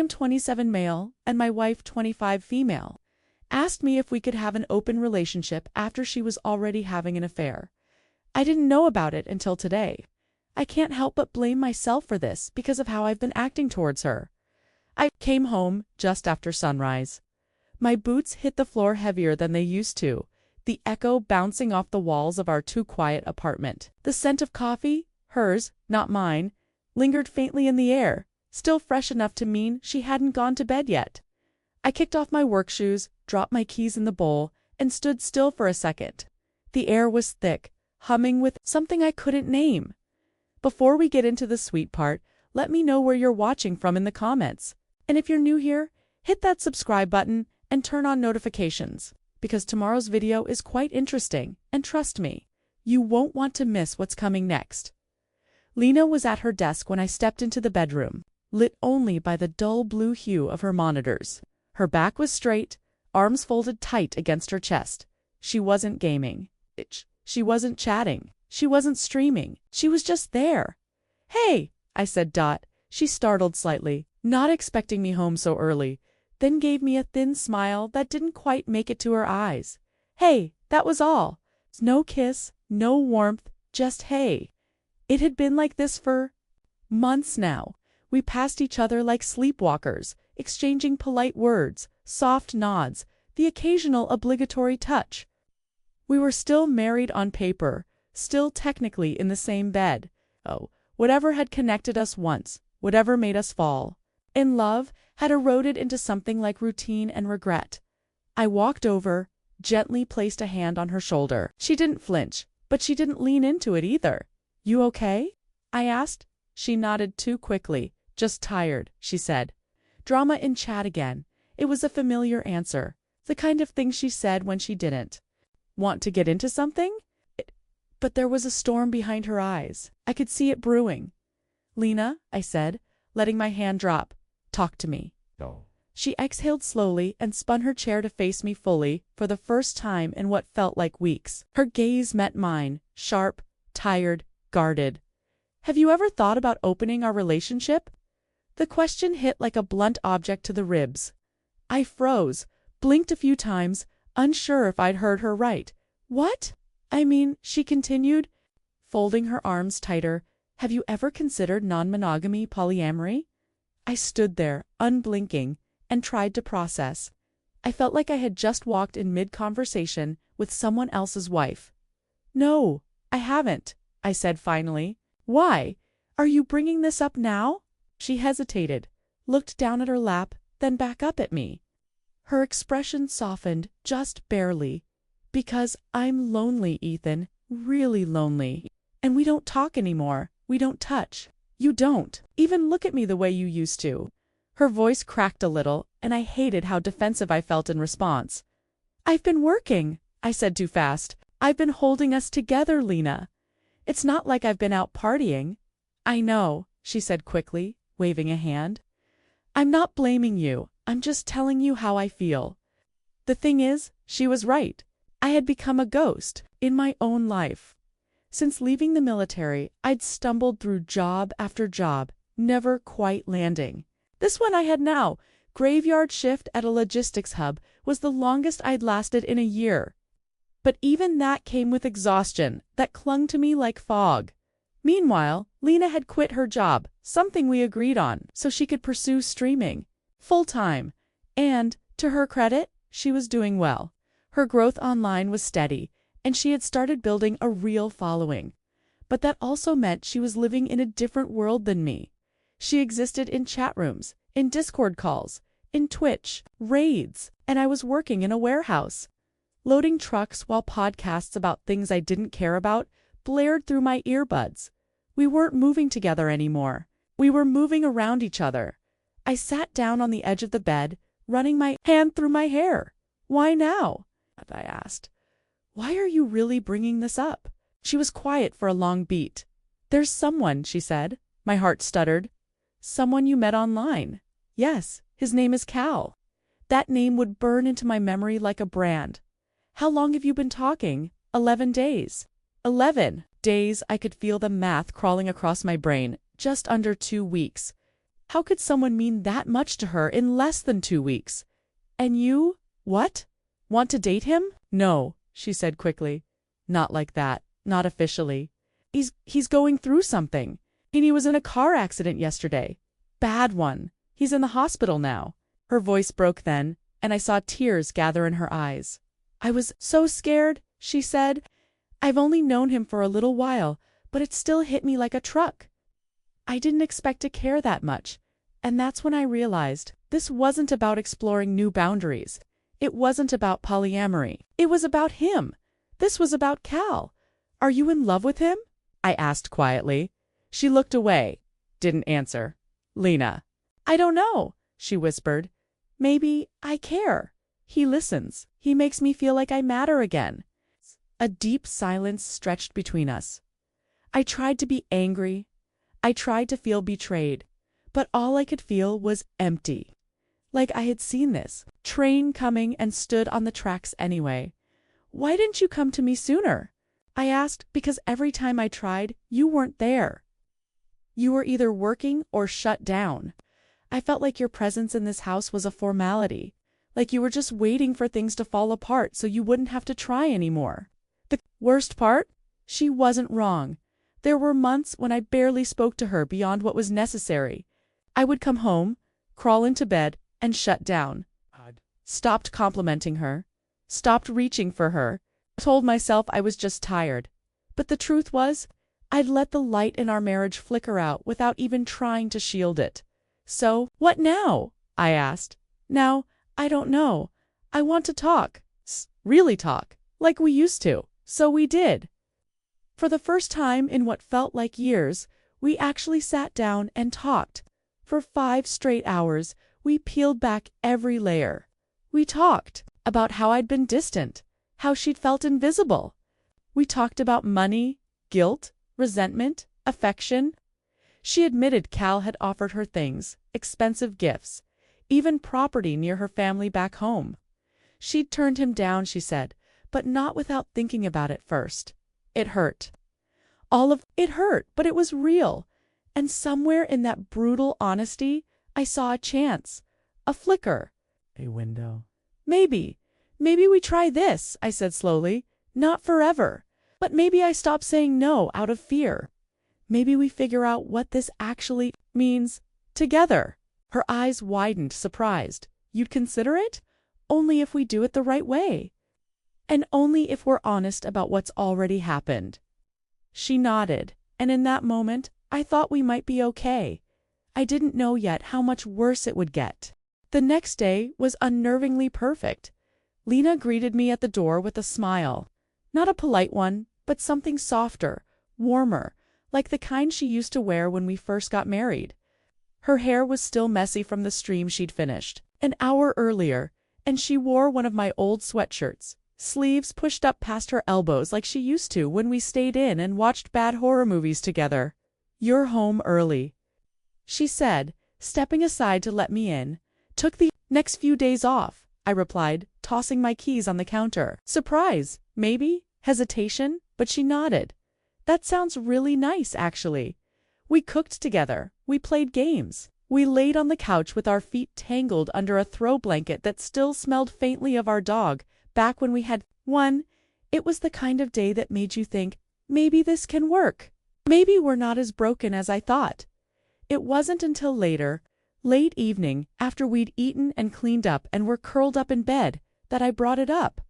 am 27 male and my wife 25 female. Asked me if we could have an open relationship after she was already having an affair. I didn't know about it until today. I can't help but blame myself for this because of how I've been acting towards her. I came home just after sunrise. My boots hit the floor heavier than they used to, the echo bouncing off the walls of our too-quiet apartment. The scent of coffee, hers, not mine, lingered faintly in the air, still fresh enough to mean she hadn't gone to bed yet. I kicked off my work shoes, dropped my keys in the bowl, and stood still for a second. The air was thick, humming with something I couldn't name. Before we get into the sweet part, let me know where you're watching from in the comments. And if you're new here, hit that subscribe button and turn on notifications, because tomorrow's video is quite interesting, and trust me, you won't want to miss what's coming next. Lena was at her desk when I stepped into the bedroom, lit only by the dull blue hue of her monitors. Her back was straight, arms folded tight against her chest. She wasn't gaming. She wasn't chatting. She wasn't streaming. She was just there. "Hey," I said. She startled slightly, not expecting me home so early, then gave me a thin smile that didn't quite make it to her eyes. "Hey," that was all. No kiss, no warmth, just hey. It had been like this for months now. We passed each other like sleepwalkers, exchanging polite words, soft nods, the occasional obligatory touch. We were still married on paper, still technically in the same bed. Oh, whatever had connected us once, whatever made us fall in love, had eroded into something like routine and regret. I walked over, gently placed a hand on her shoulder. She didn't flinch, but she didn't lean into it either. "You okay?" I asked. She nodded too quickly. "Just tired," she said. Drama in chat again. It was a familiar answer, the kind of thing she said when she didn't want to get into something. But there was a storm behind her eyes. I could see it brewing. "Lena," I said, letting my hand drop. "Talk to me." No. She exhaled slowly and spun her chair to face me fully for the first time in what felt like weeks. Her gaze met mine, sharp, tired, guarded. "Have you ever thought about opening our relationship?" The question hit like a blunt object to the ribs. I froze, blinked a few times, unsure if I'd heard her right. "What? I mean," she continued, folding her arms tighter, "have you ever considered non-monogamy, polyamory?" I stood there, unblinking, and tried to process. I felt like I had just walked in mid-conversation with someone else's wife. "No, I haven't," I said finally. "Why? Are you bringing this up now?" She hesitated, looked down at her lap, then back up at me. Her expression softened, just barely. "Because I'm lonely, Ethan, really lonely. And we don't talk anymore. We don't touch. You don't even look at me the way you used to." Her voice cracked a little, and I hated how defensive I felt in response. "I've been working," I said too fast. "I've been holding us together, Lena. It's not like I've been out partying." "I know," she said quickly, waving a hand. "I'm not blaming you. I'm just telling you how I feel." The thing is, she was right. I had become a ghost in my own life. Since leaving the military, I'd stumbled through job after job, never quite landing. This one I had now, graveyard shift at a logistics hub, was the longest I'd lasted in a year. But even that came with exhaustion that clung to me like fog. Meanwhile, Lena had quit her job, something we agreed on, so she could pursue streaming full-time. And, to her credit, she was doing well. Her growth online was steady, and she had started building a real following. But that also meant she was living in a different world than me. She existed in chat rooms, in Discord calls, in Twitch, raids, and I was working in a warehouse. Loading trucks while podcasts about things I didn't care about blared through my earbuds. We weren't moving together anymore. We were moving around each other. I sat down on the edge of the bed, running my hand through my hair. "Why now?" I asked. "Why are you really bringing this up?" She was quiet for a long beat. "There's someone," she said. My heart stuttered. "Someone you met online." "Yes, his name is Cal." That name would burn into my memory like a brand. "How long have you been talking?" 11 days. 11 days. I could feel the math crawling across my brain. Just under 2 weeks. How could someone mean that much to her in less than 2 weeks? And you, what? Want to date him? No, she said quickly. Not like that, not officially. He's going through something. And he was in a car accident yesterday. Bad one. He's in the hospital now. Her voice broke then, and I saw tears gather in her eyes. I was so scared, she said. I've only known him for a little while, but it still hit me like a truck. I didn't expect to care that much, and that's when I realized this wasn't about exploring new boundaries. It wasn't about polyamory. It was about him. This was about Cal. Are you in love with him? I asked quietly. She looked away, didn't answer. Lena. I don't know, she whispered. Maybe I care. He listens. He makes me feel like I matter again. A deep silence stretched between us. I tried to be angry. I tried to feel betrayed, but all I could feel was empty. Like I had seen this train coming and stood on the tracks anyway. Why didn't you come to me sooner? I asked, because every time I tried, you weren't there. You were either working or shut down. I felt like your presence in this house was a formality, like you were just waiting for things to fall apart so you wouldn't have to try anymore. The worst part? She wasn't wrong. There were months when I barely spoke to her beyond what was necessary. I would come home, crawl into bed, and shut down. Stopped complimenting her. Stopped reaching for her. Told myself I was just tired. But the truth was, I'd let the light in our marriage flicker out without even trying to shield it. So, what now? I asked. Now, I don't know. I want to talk. Really talk. Like we used to. So we did. For the first time in what felt like years, we actually sat down and talked. For 5 straight hours, we peeled back every layer. We talked about how I'd been distant, how she'd felt invisible. We talked about money, guilt, resentment, affection. She admitted Cal had offered her things, expensive gifts, even property near her family back home. She'd turned him down, she said, but not without thinking about it first. It hurt. All of it hurt, but it was real. And somewhere in that brutal honesty, I saw a chance, a flicker. A window. Maybe we try this, I said slowly. Not forever. But maybe I stop saying no out of fear. Maybe we figure out what this actually means together. Her eyes widened, surprised. You'd consider it? Only if we do it the right way. And only if we're honest about what's already happened. She nodded, and in that moment, I thought we might be okay. I didn't know yet how much worse it would get. The next day was unnervingly perfect. Lena greeted me at the door with a smile. Not a polite one, but something softer, warmer, like the kind she used to wear when we first got married. Her hair was still messy from the stream she'd finished an hour earlier, and she wore one of my old sweatshirts, sleeves pushed up past her elbows like she used to when we stayed in and watched bad horror movies together. You're home early, she said, stepping aside to let me in. Took the next few days off, I replied, tossing my keys on the counter. Surprise, maybe? Hesitation? But she nodded. That sounds really nice, actually. We cooked together. We played games. We laid on the couch with our feet tangled under a throw blanket that still smelled faintly of our dog, back when we had one. It was the kind of day that made you think, maybe this can work. Maybe we're not as broken as I thought. It wasn't until later, late evening, after we'd eaten and cleaned up and were curled up in bed, that I brought it up.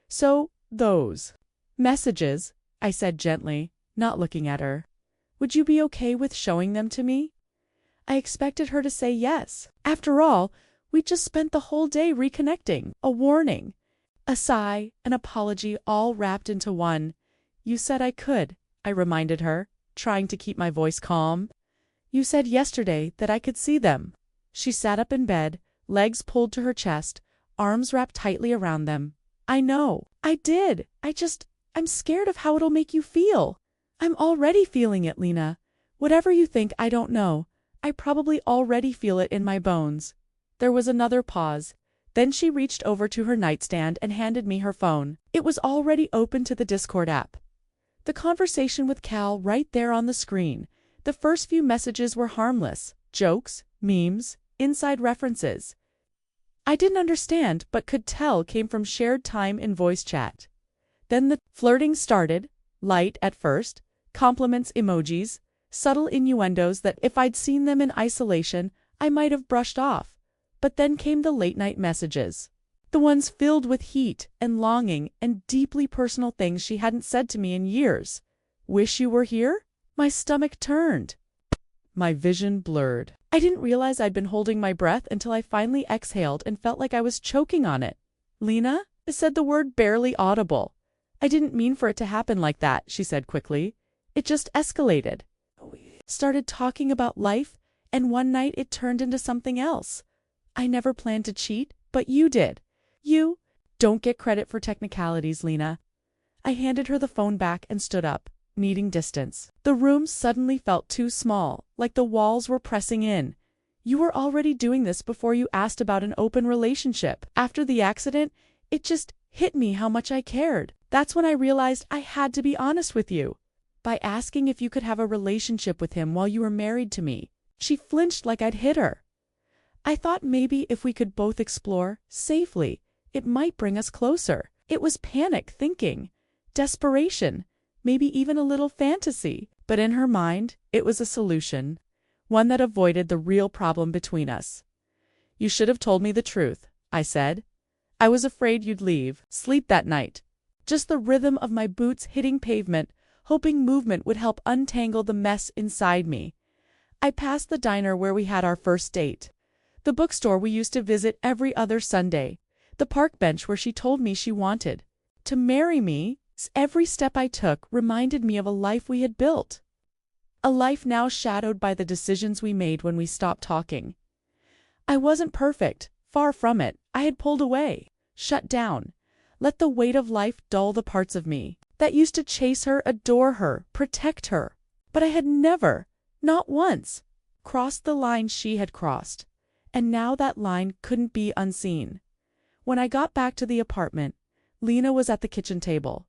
So, those messages, I said gently, not looking at her. Would you be okay with showing them to me? I expected her to say yes. After all, we'd just spent the whole day reconnecting. A warning, a sigh, an apology, all wrapped into one. You said I could, I reminded her, trying to keep my voice calm. You said yesterday that I could see them. She sat up in bed, legs pulled to her chest, arms wrapped tightly around them. I know. I did. I'm scared of how it'll make you feel. I'm already feeling it, Lena. Whatever you think, I don't know. I probably already feel it in my bones. There was another pause. Then she reached over to her nightstand and handed me her phone. It was already open to the Discord app. The conversation with Cal right there on the screen. The first few messages were harmless. Jokes, memes, inside references. I didn't understand but could tell came from shared time in voice chat. Then the flirting started, light at first, compliments, emojis, subtle innuendos that if I'd seen them in isolation, I might have brushed off. But then came the late-night messages. The ones filled with heat and longing and deeply personal things she hadn't said to me in years. Wish you were here? My stomach turned. My vision blurred. I didn't realize I'd been holding my breath until I finally exhaled and felt like I was choking on it. Lena? I said the word barely audible. I didn't mean for it to happen like that, she said quickly. It just escalated. We started talking about life, and one night it turned into something else. I never planned to cheat, but you did. You don't get credit for technicalities, Lena. I handed her the phone back and stood up, needing distance. The room suddenly felt too small, like the walls were pressing in. You were already doing this before you asked about an open relationship. After the accident, it just hit me how much I cared. That's when I realized I had to be honest with you. By asking if you could have a relationship with him while you were married to me. She flinched like I'd hit her. I thought maybe if we could both explore, safely, it might bring us closer. It was panic thinking, desperation, maybe even a little fantasy. But in her mind, it was a solution, one that avoided the real problem between us. You should have told me the truth, I said. I was afraid you'd leave. Sleep that night. Just the rhythm of my boots hitting pavement, hoping movement would help untangle the mess inside me. I passed the diner where we had our first date, the bookstore we used to visit every other Sunday, the park bench where she told me she wanted to marry me. Every step I took reminded me of a life we had built, a life now shadowed by the decisions we made when we stopped talking. I wasn't perfect, far from it. I had pulled away, shut down, let the weight of life dull the parts of me that used to chase her, adore her, protect her. But I had never, not once, crossed the line she had crossed, and now that line couldn't be unseen. When I got back to the apartment, Lena was at the kitchen table.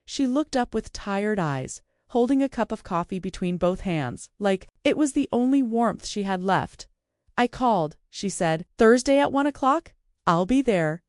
She looked up with tired eyes, holding a cup of coffee between both hands, like it was the only warmth she had left. I called, she said. Thursday at 1 o'clock? I'll be there.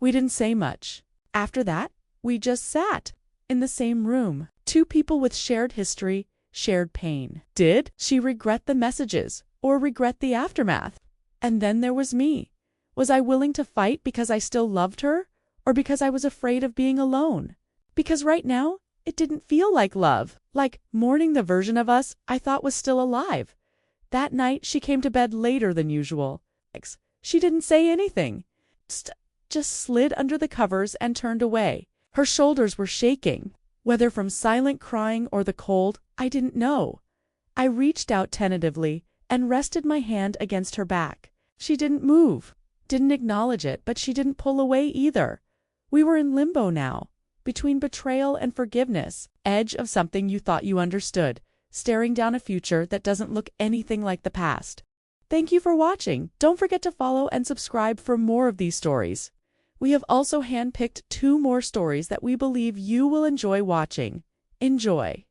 We didn't say much. After that, we just sat in the same room. Two people with shared history, shared pain. Did she regret the messages or regret the aftermath? And then there was me. Was I willing to fight because I still loved her, or because I was afraid of being alone? Because right now, it didn't feel like love, like mourning the version of us I thought was still alive. That night, she came to bed later than usual. She didn't say anything, just slid under the covers and turned away. Her shoulders were shaking. Whether from silent crying or the cold, I didn't know. I reached out tentatively and rested my hand against her back. She didn't move, didn't acknowledge it, but she didn't pull away either. We were in limbo now, between betrayal and forgiveness, edge of something you thought you understood, staring down a future that doesn't look anything like the past. Thank you for watching. Don't forget to follow and subscribe for more of these stories. We have also handpicked 2 more stories that we believe you will enjoy watching. Enjoy.